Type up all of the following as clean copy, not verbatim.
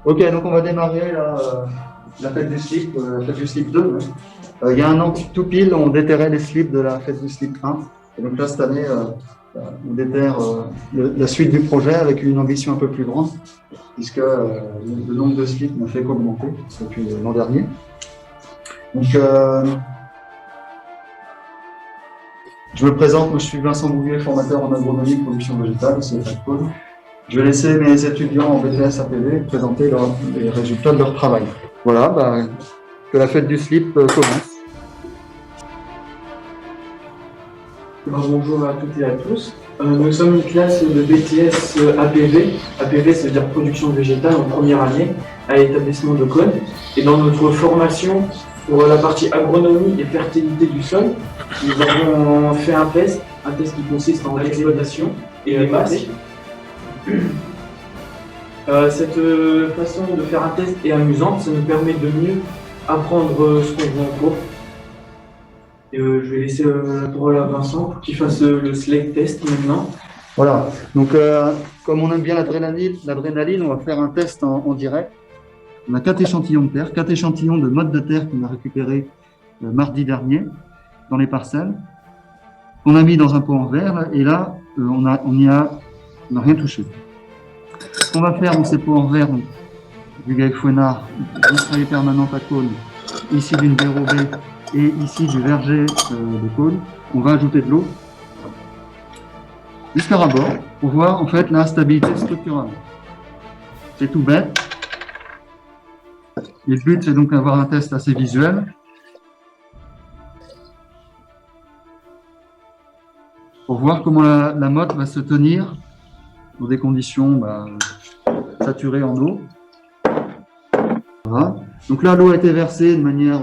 Ok, donc on va démarrer la fête du slip, la fête du slip 2. Il y a un an tout pile, on déterrait les slips de la fête du slip 1. Et donc là, cette année, on déterre la suite du projet avec une ambition un peu plus grande, puisque le nombre de slips n'a fait qu'augmenter depuis l'an dernier. Donc, je me présente, moi, je suis Vincent Bouvier, formateur en agronomie et production végétale au CFA Pôle. Je vais laisser mes étudiants en BTS APV présenter les résultats de leur travail. Voilà, que la fête du slip commence. Alors, bonjour à toutes et à tous. Nous sommes une classe de BTS APV. APV, ça veut dire production végétale en première année à l'établissement de Cône. Et dans notre formation pour la partie agronomie et fertilité du sol, nous avons fait un test qui consiste en l'exploitation et les masques. Cette façon de faire un test est amusante, ça nous permet de mieux apprendre ce qu'on voit en cours. Et je vais laisser la parole à Vincent pour qu'il fasse le slate test maintenant. Voilà, donc comme on aime bien l'adrénaline, on va faire un test en direct. On a 4 échantillons de terre, 4 échantillons de mottes de terre qu'on a récupérés mardi dernier dans les parcelles. On a mis dans un pot en verre et là, on n'a rien touché. Ce qu'on va faire dans ces pots en verre, donc, du GAEC Fouenard, du foyer permanent à Cône, ici d'une dérobée et ici du verger de Cône, on va ajouter de l'eau jusqu'à ras-bord pour voir en fait la stabilité structurale. C'est tout bête. Et le but, c'est donc d'avoir un test assez visuel. Pour voir comment la motte va se tenir dans des conditions saturées en eau. Voilà. Donc là, l'eau a été versée de manière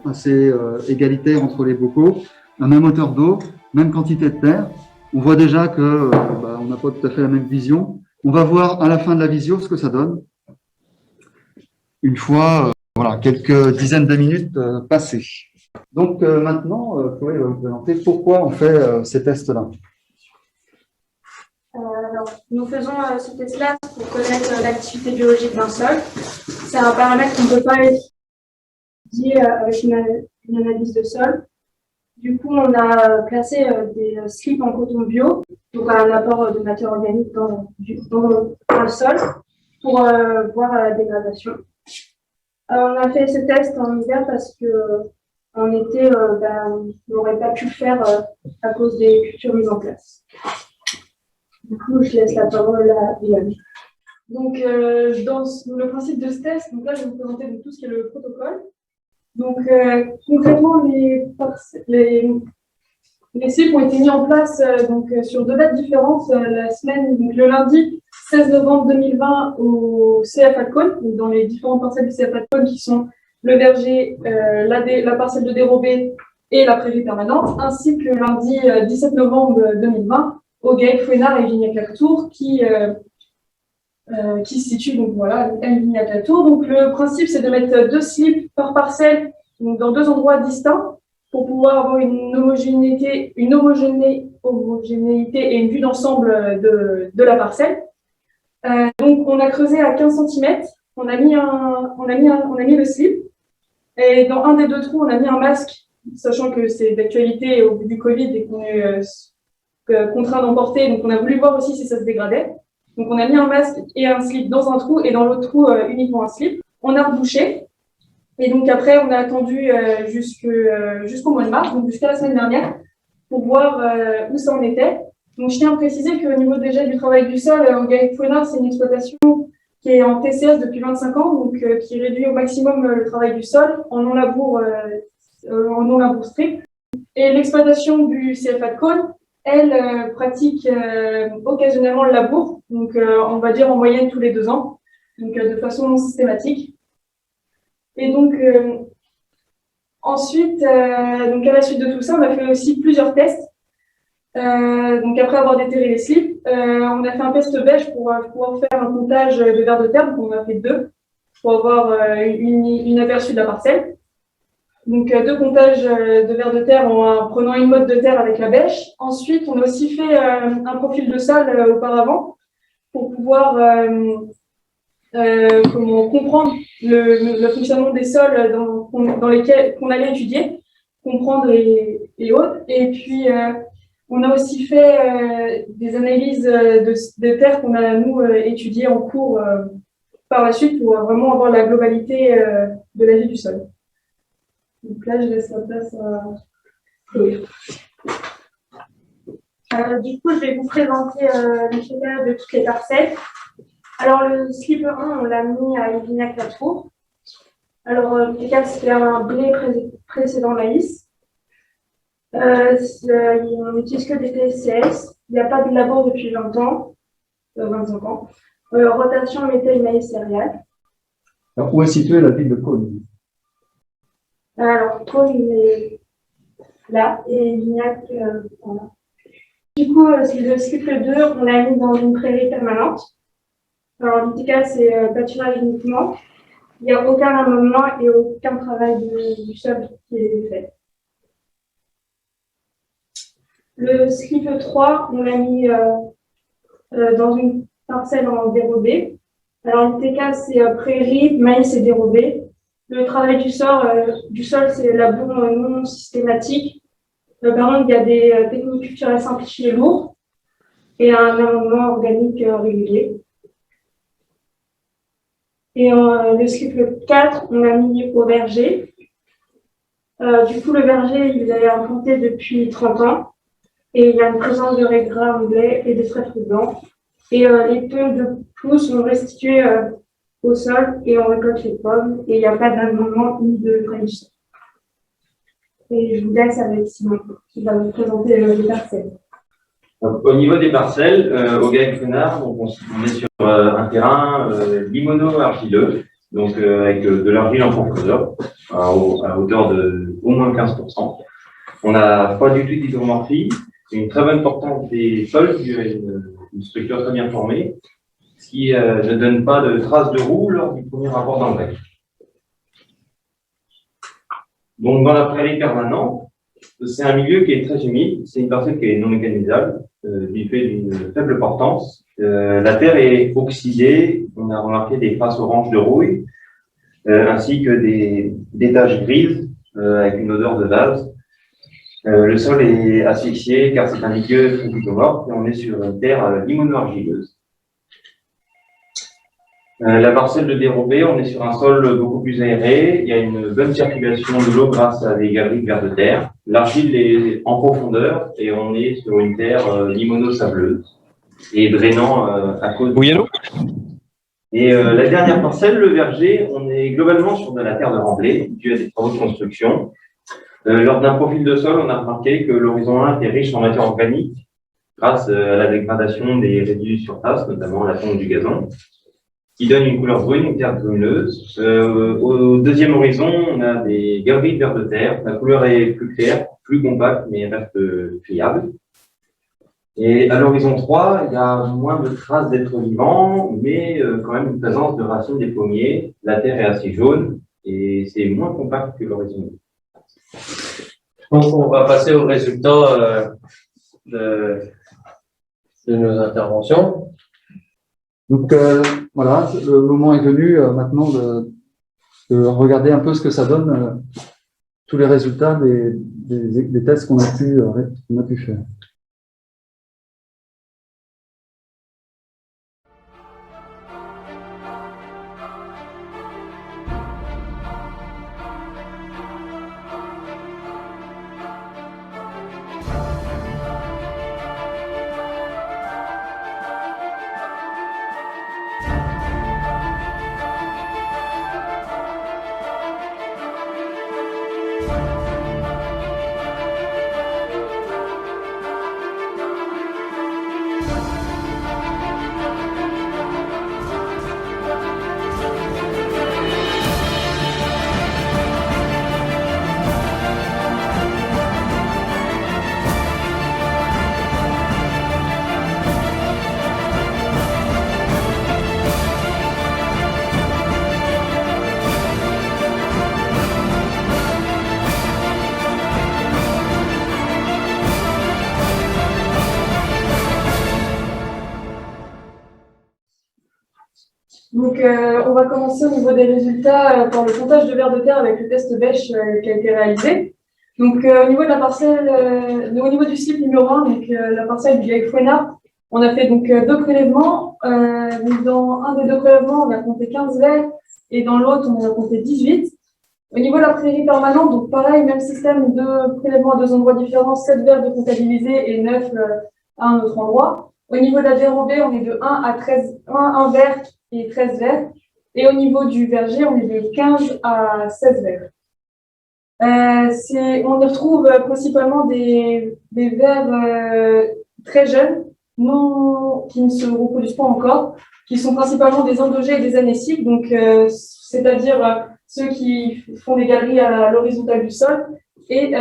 assez égalitaire entre les bocaux, la même hauteur d'eau, même quantité de terre. On voit déjà que on n'a pas tout à fait la même vision. On va voir à la fin de la visio ce que ça donne. Une fois quelques dizaines de minutes passées. Donc maintenant, Chloé va vous présenter pourquoi on fait ces tests-là. Alors, nous faisons ce test-là pour connaître l'activité biologique d'un sol. C'est un paramètre qu'on ne peut pas étudier avec une analyse de sol. Du coup, on a placé des slips en coton bio, donc un apport de matière organique dans le sol pour voir la dégradation. On a fait ce test en hiver parce que en été, on n'aurait pas pu le faire à cause des cultures mises en place. Du coup, je laisse la parole à Yann. Donc, dans le principe de ce test, donc là, je vais vous présenter tout ce qui est le protocole. Donc, concrètement, les slips ont été mis en place sur 2 dates différentes la semaine, donc le lundi 16 novembre 2020 au CFA de Cône, donc dans les différentes parcelles du CFA de Cône qui sont le verger, la parcelle de dérobée et la prairie permanente, ainsi que le lundi 17 novembre 2020 au GAEC Fouenard et Vignac-la-Tour qui se situe donc voilà à Vignac-la-Tour. Donc le principe c'est de mettre 2 slips par parcelle, donc dans 2 endroits distincts, pour pouvoir avoir une homogénéité et une vue d'ensemble de la parcelle. Donc on a creusé à 15 cm, on a mis le slip, et dans un des 2 trous on a mis un masque, sachant que c'est d'actualité au bout du Covid et qu'on est contraint d'emporter, donc on a voulu voir aussi si ça se dégradait. Donc on a mis un masque et un slip dans un trou et dans l'autre trou uniquement un slip. On a rebouché et donc après on a attendu jusqu'au mois de mars, donc jusqu'à la semaine dernière, pour voir où ça en était. Donc je tiens à préciser qu'au niveau déjà du travail du sol, au GAEC Fouenard, c'est une exploitation qui est en TCS depuis 25 ans, donc qui réduit au maximum le travail du sol en non-labour strict. Et l'exploitation du CFA de Cône, elle pratique occasionnellement le labour, donc on va dire en moyenne tous les 2 ans, donc de façon non systématique. Et donc ensuite, donc à la suite de tout ça, on a fait aussi plusieurs tests. Donc après avoir déterré les slips, on a fait un test beige pour pouvoir faire un comptage de vers de terre, donc on en a fait 2 pour avoir une aperçu de la parcelle. Donc 2 comptages de vers de terre en prenant une motte de terre avec la bêche. Ensuite, on a aussi fait un profil de sol auparavant pour pouvoir comment comprendre le fonctionnement des sols dans lesquels qu'on allait étudier, comprendre et autres. Et puis, on a aussi fait des analyses de terres qu'on a, nous, étudiées en cours par la suite pour vraiment avoir la globalité de la vie du sol. Donc là, je laisse la place à Chloé. Du coup, je vais vous présenter le schéma de toutes les parcelles. Alors, le slip 1, on l'a mis à Évignac-la-Tour. Alors, le cas, c'était un blé précédent maïs. On n'utilise que des TSCS. Il n'y a pas de labour depuis 20 ans, 25 ans. Rotation méthode maïs céréales. Alors, où est située la ville de Cône? Alors, Cône est là et Évignac, voilà. Du coup, c'est le cycle 2, on l'a mis dans une prairie permanente. Alors, l'ITK, c'est pâturage uniquement. Il n'y a aucun amendement et aucun travail du sol qui est fait. Le slip 3, on l'a mis dans une parcelle en dérobé. Alors, l'ITK, c'est prairie, maïs et dérobé. Le travail du sol, c'est labour non systématique. Par contre, il y a des techniques culturelles simplifiées lourdes et un amendement organique régulier. Et le cycle 4, on l'a mis au verger. Du coup, le verger, il est implanté depuis 30 ans et il y a une présence de raigrats anglais et de trèfles blancs. Et les pommes de pelouse sont restituées au sol et on récolte les pommes et il n'y a pas d'amendement ni de préjudice. Et je vous laisse avec Simon qui va vous présenter les parcelles. Donc, au niveau des parcelles, au Gaël-Crenard, on est sur un terrain limono-argileux, donc avec de l'argile en profondeur, à hauteur de au moins 15%. On n'a pas du tout d'hydromorphie, c'est une très bonne portance des sols, une structure très bien formée, ce qui ne donne pas de traces de roue lors du premier rapport d'engrais. Donc, dans la prairie permanente, c'est un milieu qui est très humide, c'est une parcelle qui est non mécanisable, du fait d'une faible portance. La terre est oxydée, on a remarqué des traces oranges de rouille, ainsi que des taches grises avec une odeur de vase. Le sol est asphyxié car c'est un milieu physiomorphe et on est sur une terre limono-argileuse. La parcelle de dérobé, on est sur un sol beaucoup plus aéré, il y a une bonne circulation de l'eau grâce à des galeries de vers de terre. L'argile est en profondeur et on est sur une terre limono-sableuse et drainant à cause Oui, allô? Et la dernière parcelle, le verger, on est globalement sur de la terre de remblai, dû à des travaux de construction. Lors d'un profil de sol, on a remarqué que l'horizon 1 était riche en matière organique grâce à la dégradation des résidus de surface, notamment la fonte du gazon, qui donne une couleur brune, une terre bruneuse. Au deuxième horizon, on a des galeries de vers de terre. La couleur est plus claire, plus compacte, mais reste friable. Et à l'horizon 3, il y a moins de traces d'êtres vivants, mais quand même une présence de racines des pommiers. La terre est assez jaune et c'est moins compact que l'horizon 2. Donc, on va passer aux résultats de nos interventions. Donc voilà, le moment est venu maintenant de regarder un peu ce que ça donne, tous les résultats des tests qu'on a pu faire. Donc, on va commencer au niveau des résultats par le comptage de vers de terre avec le test bêche qui a été réalisé. Donc, au niveau de la parcelle, au niveau du slip numéro 1, donc la parcelle du GAEC Fouenard, on a fait donc 2 prélèvements. Dans un des 2 prélèvements, on a compté 15 vers et dans l'autre, on a compté 18. Au niveau de la prairie permanente, donc pareil, même système de prélèvements à 2 endroits différents, 7 vers de comptabilisés et 9 à un autre endroit. Au niveau de la dérobée, on est de 1 à 13, 1 vers et 13 vers. Et au niveau du verger, on est de 15 à 16 vers. On y retrouve principalement des vers très jeunes, qui ne se reproduisent pas encore, qui sont principalement des endogés et des anéciques, donc c'est-à-dire ceux qui font des galeries à l'horizontale du sol, et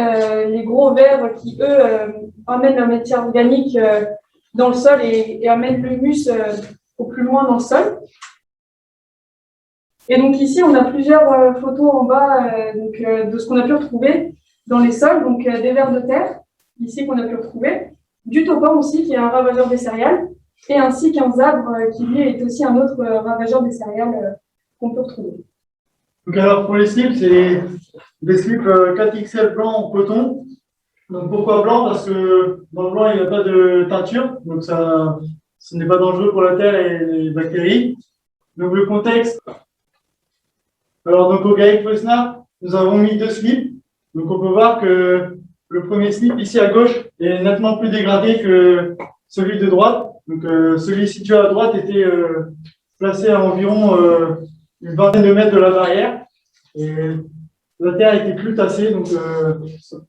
les gros vers qui, eux, amènent la matière organique dans le sol et amènent l'humus au plus loin dans le sol. Et donc ici, on a plusieurs photos en bas de ce qu'on a pu retrouver dans les sols, donc des vers de terre, ici qu'on a pu retrouver, du topin aussi, qui est un ravageur des céréales, et ainsi qu'un zabre qui, lui, est aussi un autre ravageur des céréales qu'on peut retrouver. Donc alors pour les slips, c'est des slips 4XL blanc en coton. Donc pourquoi blanc? Parce que dans le blanc, il n'y a pas de teinture, donc ce n'est pas dangereux pour la terre et les bactéries. Donc le contexte. Alors donc au GAEC Fouesnard, nous avons mis 2 slips. Donc on peut voir que le premier slip ici à gauche est nettement plus dégradé que celui de droite. Donc celui situé à droite était placé à environ une vingtaine de mètres de la barrière. Et la terre était plus tassée, donc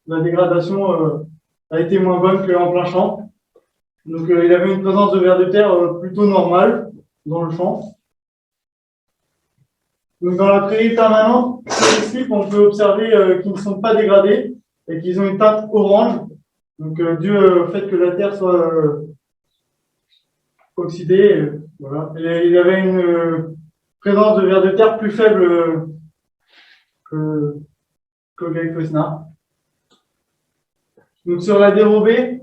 la dégradation a été moins bonne qu'en plein champ. Donc il y avait une présence de vers de terre plutôt normale dans le champ. Donc dans la prairie permanente, sur les slips, on peut observer qu'ils ne sont pas dégradés et qu'ils ont une teinte orange, donc dû au fait que la terre soit oxydée. Voilà. Et il y avait une présence de vers de terre plus faible qu'au GAEC Fouesnard. Donc sur la dérobée,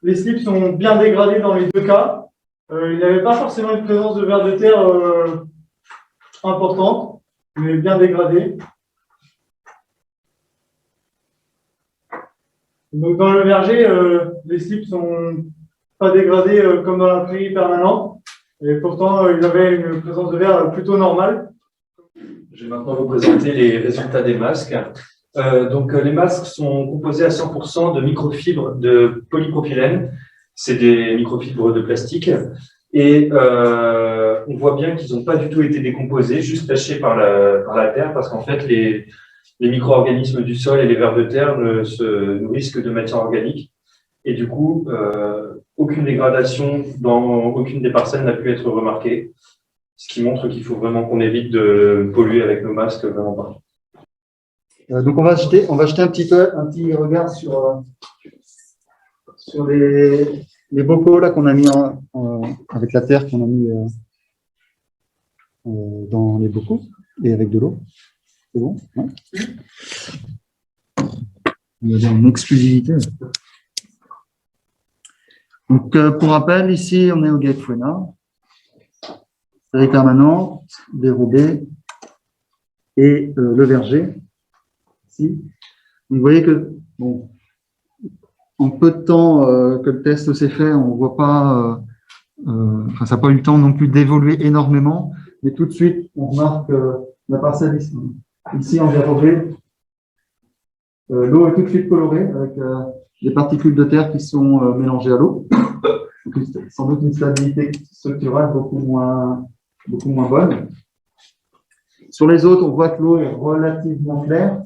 les slips sont bien dégradés dans les 2 cas. Il n'y avait pas forcément une présence de vers de terre importante, mais bien dégradée. Donc dans le verger, les slips sont pas dégradés comme dans la prairie permanente, et pourtant il y avait une présence de verre plutôt normale. Je vais maintenant vous présenter les résultats des masques. Les masques sont composés à 100% de microfibres de polypropylène. C'est des microfibres de plastique. Et on voit bien qu'ils n'ont pas du tout été décomposés, juste tachés par la terre, parce qu'en fait, les micro-organismes du sol et les vers de terre ne se nourrissent que de matière organique. Et du coup, aucune dégradation dans aucune des parcelles n'a pu être remarquée, ce qui montre qu'il faut vraiment qu'on évite de polluer avec nos masques vraiment pas. Donc on va jeter un petit regard sur les bocaux là qu'on a mis avec la terre qu'on a mis dans les bocaux et avec de l'eau. C'est bon, ouais. On va dire une exclusivité. Donc pour rappel, ici on est au GAEC Fouesnard, prairie permanente, dérobée et le verger. Ici. Donc, vous voyez que bon, en peu de temps que le test s'est fait, on voit pas, ça n'a pas eu le temps non plus d'évoluer énormément, mais tout de suite, on remarque la parcelle ici en dérobée, l'eau est tout de suite colorée avec des particules de terre qui sont mélangées à l'eau. Sans doute une stabilité structurelle beaucoup moins bonne. Sur les autres, on voit que l'eau est relativement claire.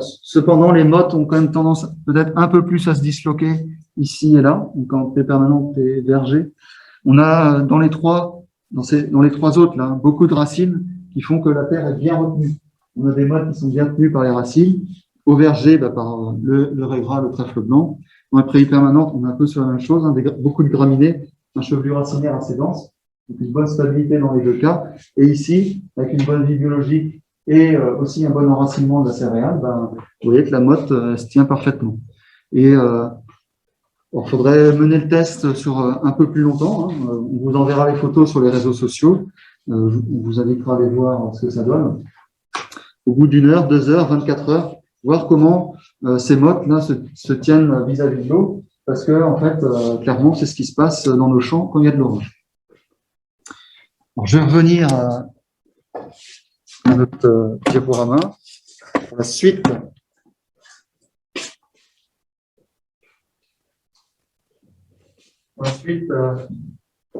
Cependant, les mottes ont quand même tendance peut-être un peu plus à se disloquer ici et là, donc en paix permanente et verger. On a dans les trois autres là, beaucoup de racines qui font que la terre est bien retenue. On a des mottes qui sont bien tenues par les racines. Au verger, par le régras, le trèfle blanc. Dans la prairie permanente, on est un peu sur la même chose, beaucoup de graminées, un chevelu racinaire assez dense, donc une bonne stabilité dans les 2 cas. Et ici, avec une bonne vie biologique et aussi un bon enracinement de la céréale, vous voyez que la motte se tient parfaitement. Et Il faudrait mener le test sur un peu plus longtemps, hein. On vous enverra les photos sur les réseaux sociaux. On vous invitera à aller voir ce que ça donne. Au bout d'une heure, 2 heures, 24 heures, voir comment ces mottes-là se tiennent vis-à-vis de l'eau, parce que, en fait, clairement, c'est ce qui se passe dans nos champs quand il y a de l'orage. Alors, je vais revenir à notre diaporama. Pour la suite. Ensuite,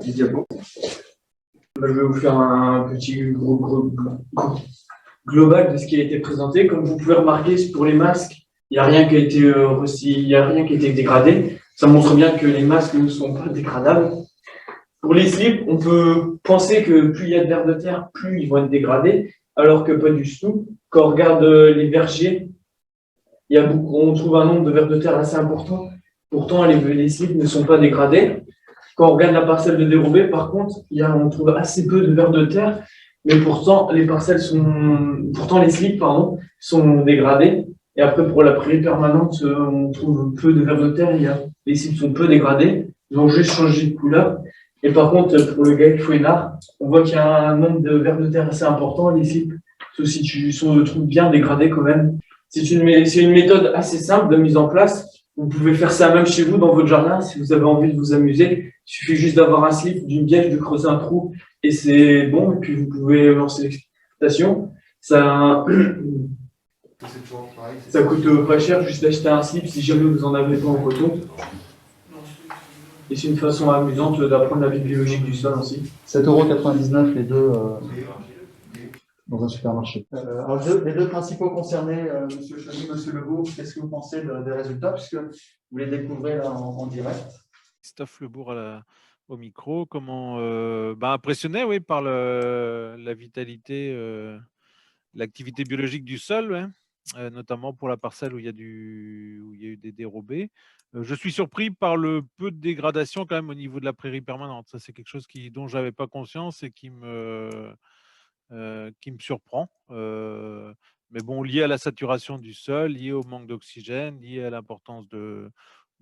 les diapos. Je vais vous faire un petit global de ce qui a été présenté. Comme vous pouvez remarquer, pour les masques, il n'y a rien qui a été il y a rien qui a été dégradé. Ça montre bien que les masques ne sont pas dégradables. Pour les slips, on peut penser que plus il y a de vers de terre, plus ils vont être dégradés, alors que pas du tout. Quand on regarde les vergers, on trouve un nombre de vers de terre assez important. Pourtant, les slips ne sont pas dégradés. Quand on regarde la parcelle de dérobé, par contre, on trouve assez peu de vers de terre, mais pourtant, les slips, sont dégradés. Et après, pour la prairie permanente, on trouve peu de vers de terre, les slips sont peu dégradés. Ils ont juste changé de couleur. Et par contre, pour le GAEC Fouénard, on voit qu'il y a un nombre de vers de terre assez important. Les slips se trouvent bien dégradés quand même. C'est une méthode assez simple de mise en place. Vous pouvez faire ça même chez vous, dans votre jardin, si vous avez envie de vous amuser. Il suffit juste d'avoir un slip, d'une biège, de creuser un trou, et c'est bon. Et puis vous pouvez lancer l'exploitation. Ça coûte pas cher, juste d'acheter un slip si jamais vous en avez pas en coton. Et c'est une façon amusante d'apprendre la vie biologique du sol aussi. 7,99 € les deux dans un supermarché. Alors les deux principaux concernés, Monsieur Cheny, Monsieur Lebourg, qu'est-ce que vous pensez des résultats, puisque vous les découvrez là en direct? Christophe Lebourg au micro. Comment impressionné, oui, par la vitalité, l'activité biologique du sol, ouais, notamment pour la parcelle où il y a eu des dérobés. Je suis surpris par le peu de dégradation quand même au niveau de la prairie permanente. Ça, c'est quelque chose dont j'avais pas conscience et qui me surprend. Mais bon, lié à la saturation du sol, lié au manque d'oxygène, lié à l'importance de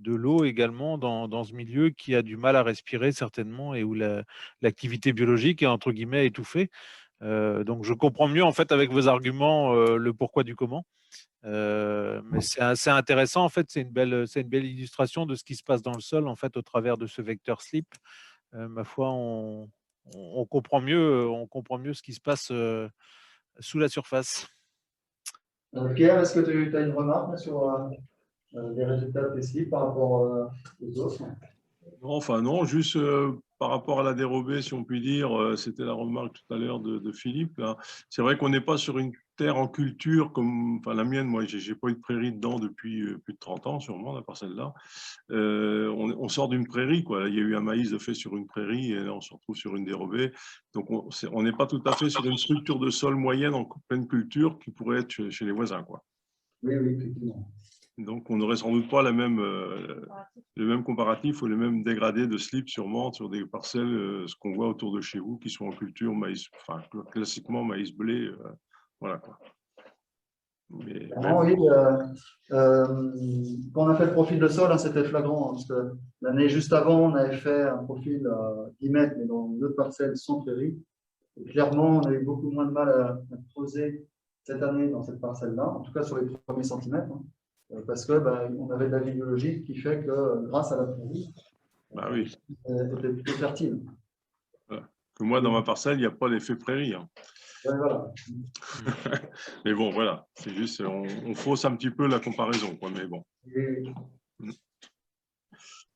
l'eau également dans ce milieu qui a du mal à respirer certainement et où l'activité biologique est entre guillemets étouffée. Donc je comprends mieux en fait avec vos arguments le pourquoi du comment. Mais c'est assez intéressant en fait, c'est une belle illustration de ce qui se passe dans le sol en fait au travers de ce vecteur slip. Ma foi, on comprend mieux ce qui se passe sous la surface. Pierre, est-ce que tu as une remarque sur les résultats de tes slips par rapport aux autres? Enfin non, juste par rapport à la dérobée, si on peut dire, c'était la remarque tout à l'heure de Philippe. C'est vrai qu'on n'est pas sur une terre en culture comme la mienne. Moi, j'ai pas eu de prairie dedans depuis plus de 30 ans, sûrement, à part celle-là. On sort d'une prairie, quoi. Il y a eu un maïs de fait sur une prairie et là, on se retrouve sur une dérobée. Donc, on n'est pas tout à fait sur une structure de sol moyenne en pleine culture qui pourrait être chez les voisins, quoi. Oui, oui, effectivement. Donc, on n'aurait sans doute pas le même comparatif ou les mêmes dégradés de slip sûrement sur des parcelles, ce qu'on voit autour de chez vous, qui sont en culture maïs, classiquement maïs blé, voilà quoi. Oui, quand on a fait le profil de sol, c'était flagrant, parce que l'année juste avant, on avait fait un profil 10 mètres, mais dans d'autres parcelles sans prairie. Et clairement, on a eu beaucoup moins de mal à creuser cette année dans cette parcelle-là, en tout cas sur les premiers centimètres. Parce que on avait de la vie biologique qui fait que grâce à la prairie, oui, était plutôt fertile. Voilà. Que moi, dans ma parcelle, il n'y a pas l'effet prairie. Ouais, voilà. Mais bon, voilà, c'est juste, on fausse un petit peu la comparaison, quoi, mais bon.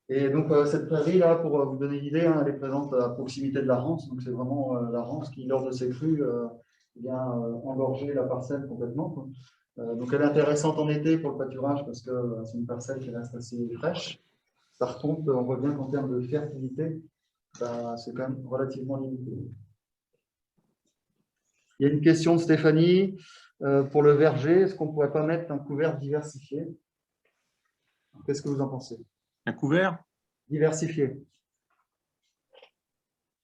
Et donc, cette prairie-là, pour vous donner une idée, elle est présente à proximité de la Rance. Donc, c'est vraiment la Rance qui, lors de ses crues, vient engorger la parcelle complètement, quoi. Donc, elle est intéressante en été pour le pâturage parce que c'est une parcelle qui reste assez fraîche. Par contre, on voit bien qu'en termes de fertilité, c'est quand même relativement limité. Il y a une question de Stéphanie pour le verger. Est-ce qu'on ne pourrait pas mettre un couvert diversifié? Qu'est-ce que vous en pensez? Un couvert Diversifié.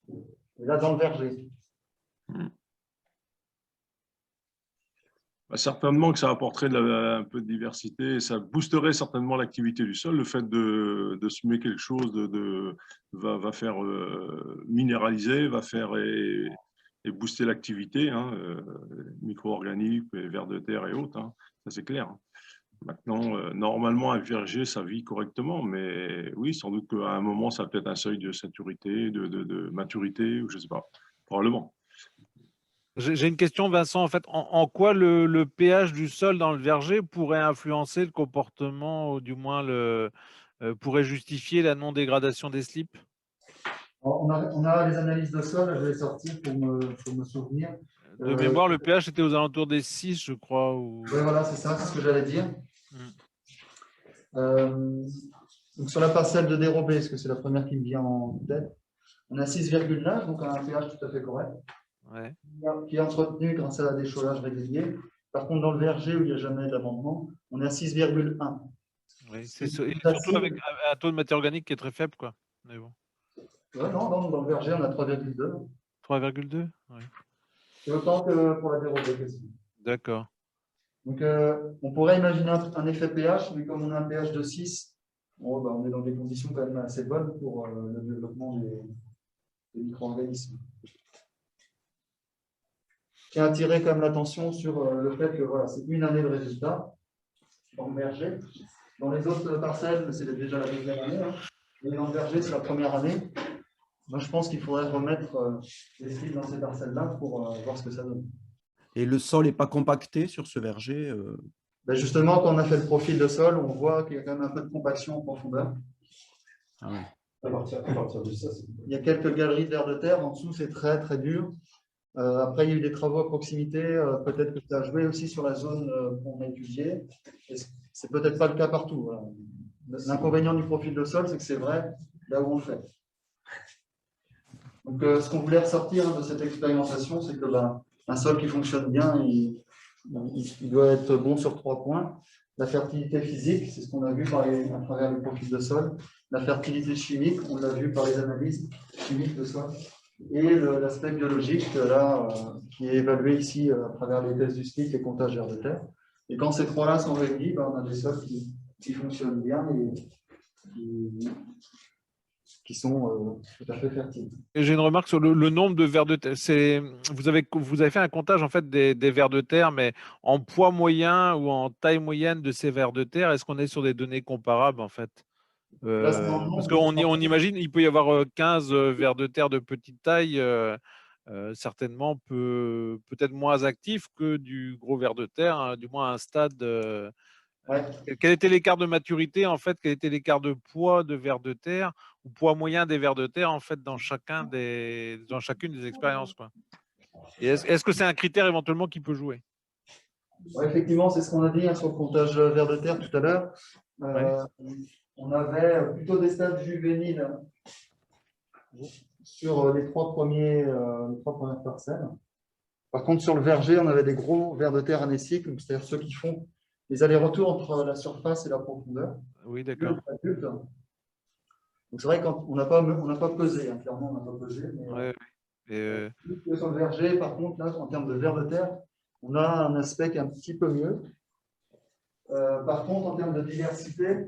Et là, dans le verger. Certainement que ça apporterait un peu de diversité, ça boosterait certainement l'activité du sol. Le fait de semer quelque chose va faire minéraliser, va faire et booster l'activité, hein, micro-organiques, vers de terre et autres, hein, ça c'est clair. Maintenant, normalement, un verger, ça vit correctement, mais oui, sans doute qu'à un moment, ça a peut-être un seuil de saturité, de maturité, ou je ne sais pas, probablement. J'ai une question, Vincent. En fait, en quoi le pH du sol dans le verger pourrait influencer le comportement, ou du moins pourrait justifier la non-dégradation des slips? On a les analyses de sol, je vais les sortir pour me souvenir. De mémoire, le pH était aux alentours des 6, je crois. Ou... Oui, voilà, c'est ça, c'est ce que j'allais dire. Donc sur la parcelle de dérobé, parce que c'est la première qui me vient en tête, on a 6,9, donc un pH tout à fait correct, ouais, qui est entretenu grâce à l'écholage régulier. Par contre, dans le verger où il n'y a jamais d'amendement, on est à 6,1. Oui, surtout avec un taux de matière organique qui est très faible, quoi. Mais bon. Ouais, non, dans le verger, on a 3,2. 3,2, oui. C'est autant que pour la dérobée. D'accord. Donc, on pourrait imaginer un effet pH, mais comme on a un pH de 6, on est dans des conditions quand même assez bonnes pour le développement des micro-organismes. Je tiens à attirer quand même l'attention sur le fait que voilà, c'est une année de résultat dans le verger. Dans les autres parcelles, c'est déjà la deuxième année. Hein. Et dans le verger, c'est la première année. Moi, je pense qu'il faudrait remettre les slips dans ces parcelles-là pour voir ce que ça donne. Et le sol n'est pas compacté sur ce verger Ben justement, quand on a fait le profil de sol, on voit qu'il y a quand même un peu de compaction en profondeur. Ah ouais. À partir de ça, il y a quelques galeries de vers de terre. En dessous, c'est très, très dur. Après, il y a eu des travaux à proximité. Peut-être que ça a joué aussi sur la zone qu'on a étudiée. C'est peut-être pas le cas partout. Voilà. L'inconvénient du profil de sol, c'est que c'est vrai là où on le fait. Donc, ce qu'on voulait ressortir de cette expérimentation, c'est que un sol qui fonctionne bien, il doit être bon sur 3 points. La fertilité physique, c'est ce qu'on a vu à travers le profil de sol. La fertilité chimique, on l'a vu par les analyses chimiques de sol. Et l'aspect biologique, là, qui est évalué ici à travers les tests du SNIC et comptages vers de terre. Et quand ces trois-là sont réunis, on a des sols qui fonctionnent bien et qui sont tout à fait fertiles. J'ai une remarque sur le nombre de vers de terre. Vous avez fait un comptage en fait des vers de terre, mais en poids moyen ou en taille moyenne de ces vers de terre, est-ce qu'on est sur des données comparables en fait? Parce qu'on imagine il peut y avoir 15 vers de terre de petite taille, certainement peut-être moins actifs que du gros ver de terre, hein, du moins à un stade. Ouais. Quel était l'écart de maturité en fait? Quel était l'écart de poids de vers de terre ou poids moyen des vers de terre en fait dans chacune des expériences, quoi? Et est-ce que c'est un critère éventuellement qui peut jouer? Ouais, effectivement, c'est ce qu'on a dit sur le comptage vers de terre tout à l'heure. On avait plutôt des stades juvéniles sur les trois premières parcelles. Par contre, sur le verger, on avait des gros vers de terre anéciques, c'est-à-dire ceux qui font les allers-retours entre la surface et la profondeur. Oui, d'accord. Donc c'est vrai qu'on n'a pas pesé, hein, clairement, on n'a pas pesé. Mais, sur le verger, par contre, là, en termes de vers de terre, on a un aspect qui est un petit peu mieux. Par contre, en termes de diversité,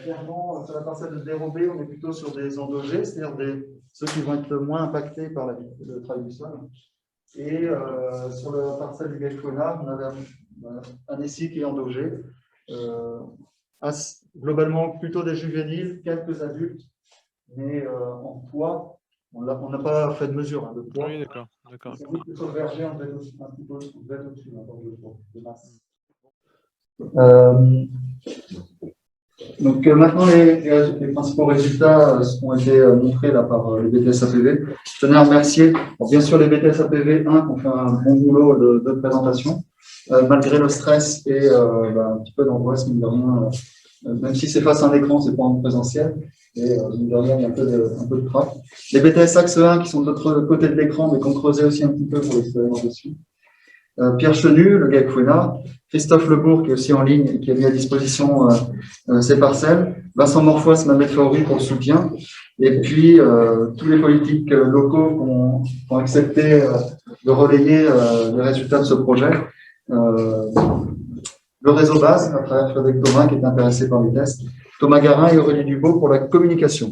clairement, sur la parcelle de dérobé, on est plutôt sur des endogés, c'est-à-dire ceux qui vont être moins impactés par le travail du sol. Et sur la parcelle du Geckwena, on avait anécique et endogé. Globalement, plutôt des juvéniles, quelques adultes, mais en poids, on n'a pas fait de mesure de poids. Oui, d'accord. Sur le verger, on devait être un petit peu au-dessus de masse. Donc maintenant, les principaux résultats ont été montrés là, par les BTS-APV. Je tenais à remercier bien sûr les BTS-APV 1 qui ont fait un bon boulot de présentation, malgré le stress et un petit peu d'angoisse, mine de rien. Même si c'est face à un écran, c'est pas en présentiel. Et mine de rien, il y a un peu de trac. Les BTS Axe 1 qui sont de l'autre côté de l'écran, mais qui ont creusé aussi un petit peu pour l'expérience dessus. Pierre Chenu, le Geckwena, Christophe Lebourg qui est aussi en ligne et qui a mis à disposition ses parcelles, Vincent Morfois, Mamet Faouri pour le soutien, et puis tous les politiques locaux qui ont accepté de relayer les résultats de ce projet. le réseau base, à travers Frédéric Thomas, qui est intéressé par les tests, Thomas Garin et Aurélie Dubo pour la communication.